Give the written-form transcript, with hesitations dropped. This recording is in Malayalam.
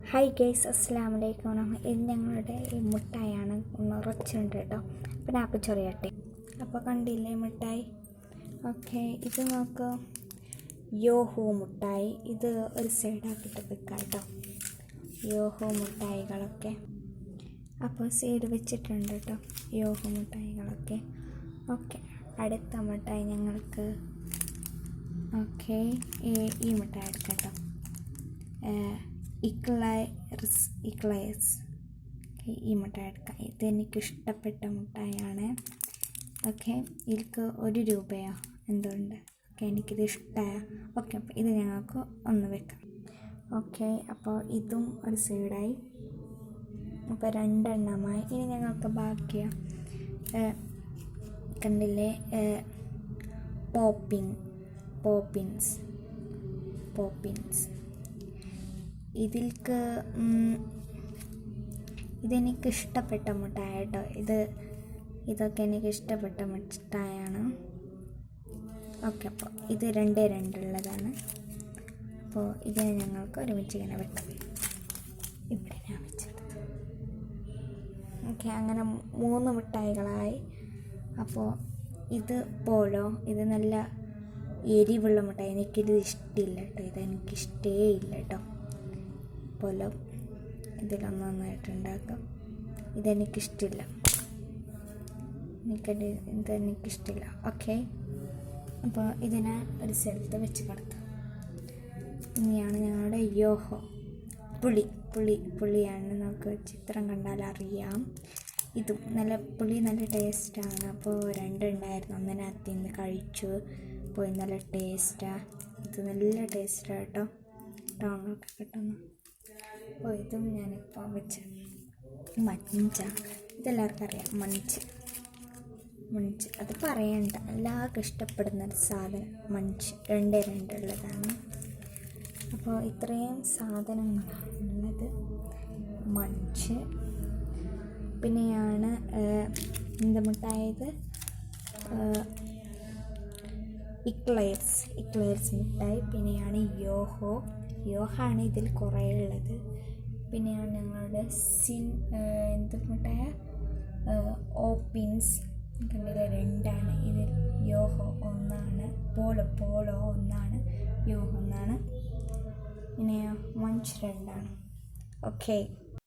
ഹായ് ഗൈസ്, അസ്സലാമു അലൈക്കും. ഇത് ഞങ്ങളുടെ ഈ മിഠായിയാണ്. നിറച്ചുണ്ട് കേട്ടോ. പിന്നെ ആപ്പ് ചൊറിയട്ടെ. അപ്പോൾ കണ്ടില്ലേ മിഠായി? ഓക്കെ, ഇത് നോക്ക്, യോഹോ മിഠായി. ഇത് ഒരു സൈഡാക്കിയിട്ട് വെക്കാം കേട്ടോ. യോഹോ മിഠായികളൊക്കെ അപ്പോൾ സൈഡ് വെച്ചിട്ടുണ്ട് കേട്ടോ, യോഹോ മിഠായികളൊക്കെ. ഓക്കെ, അടുത്ത മിഠായി ഞങ്ങൾക്ക് ഓക്കെ ഈ മിഠായി എടുക്കാം കേട്ടോ. ഇക്ലയർസ് ഈ മിഠായി എടുക്കാം. ഇതെനിക്കിഷ്ടപ്പെട്ട മിഠായിയാണ്. ഓക്കെ, ഇതിൽക്ക് ₹1 എന്തുകൊണ്ട്? ഓക്കെ, എനിക്കിത് ഇഷ്ടമായ. ഓക്കെ, അപ്പോൾ ഇത് ഞങ്ങൾക്ക് ഒന്ന് വെക്കാം. ഓക്കെ, അപ്പോൾ ഇതും ഒരു സൈഡായി. അപ്പോൾ 2 എണ്ണമായി. ഇനി ഞങ്ങൾക്ക് ബാക്കിയാണ് കണ്ടില്ലേ, പോപ്പിൻസ്. ഇതിൽക്ക് ഇതെനിക്കിഷ്ടപ്പെട്ട മിഠായി കേട്ടോ. ഇതൊക്കെ എനിക്കിഷ്ടപ്പെട്ട മിഠായാണ്. ഓക്കെ, അപ്പോൾ ഇത് 2 ഉള്ളതാണ്. അപ്പോൾ ഇത് ഞങ്ങൾക്ക് ഒരുമിച്ച് ഇങ്ങനെ വെക്കാം. ഇവിടെ ഞാൻ വെച്ചെടുത്തു. ഓക്കെ, അങ്ങനെ 3 മിഠായികളായി. അപ്പോൾ ഇത് പോലോ, ഇത് നല്ല എരിവുള്ള മിഠായി. എനിക്കിത് ഇഷ്ടമില്ല കേട്ടോ. ഇതെനിക്കിഷ്ടേ ഇല്ല കേട്ടോ. പോലോ ഇതിലൊന്നായിട്ടുണ്ടാക്കാം. ഇതെനിക്കിഷ്ടമില്ല. ഇതെനിക്കിഷ്ടമില്ല. ഓക്കെ, അപ്പോൾ ഇതിനെ ഒരു സ്ഥലത്ത് വെച്ച് കിടക്കാം. ഇനിയാണ് ഞങ്ങളുടെ യോഹോ പുളിയാണ്. നമുക്ക് ചിത്രം കണ്ടാൽ അറിയാം. ഇതും നല്ല നല്ല ടേസ്റ്റാണ്. അപ്പോൾ 2 ഉണ്ടായിരുന്നു, ഒന്നിനകത്ത് നിന്ന് കഴിച്ചു പോയി. നല്ല ടേസ്റ്റാണ്. ഇത് നല്ല ടേസ്റ്റാണ് കേട്ടോ. ടൗണിലൊക്കെ കിട്ടുന്ന. അപ്പോൾ ഇതും ഞാനിപ്പോൾ വെച്ച് ഇതെല്ലാവർക്കും അറിയാം. മഞ്ച് അത് പറയണ്ട, എല്ലാവർക്കും ഇഷ്ടപ്പെടുന്നൊരു സാധനം മഞ്ച്. 2 ഉള്ളതാണ്. അപ്പോൾ ഇത്രയും സാധനങ്ങളാണ് ഉള്ളത്. മഞ്ച്, പിന്നെയാണ് മിഠായത് ഇക്ലയർസ് മിഠായി. പിന്നെയാണ് യോഹാണ് ഇതിൽ കുറേ ഉള്ളത്. പിന്നെയാണ് ഞങ്ങളുടെ മിഠായ ഓപ്പിൻസ്. കണ്ടില്ല, 2 ഇതിൽ. യോഹോ 1, പോളോ 1, യോഹോ 1. പിന്നെ മഞ്ച് 2. ഓക്കെ.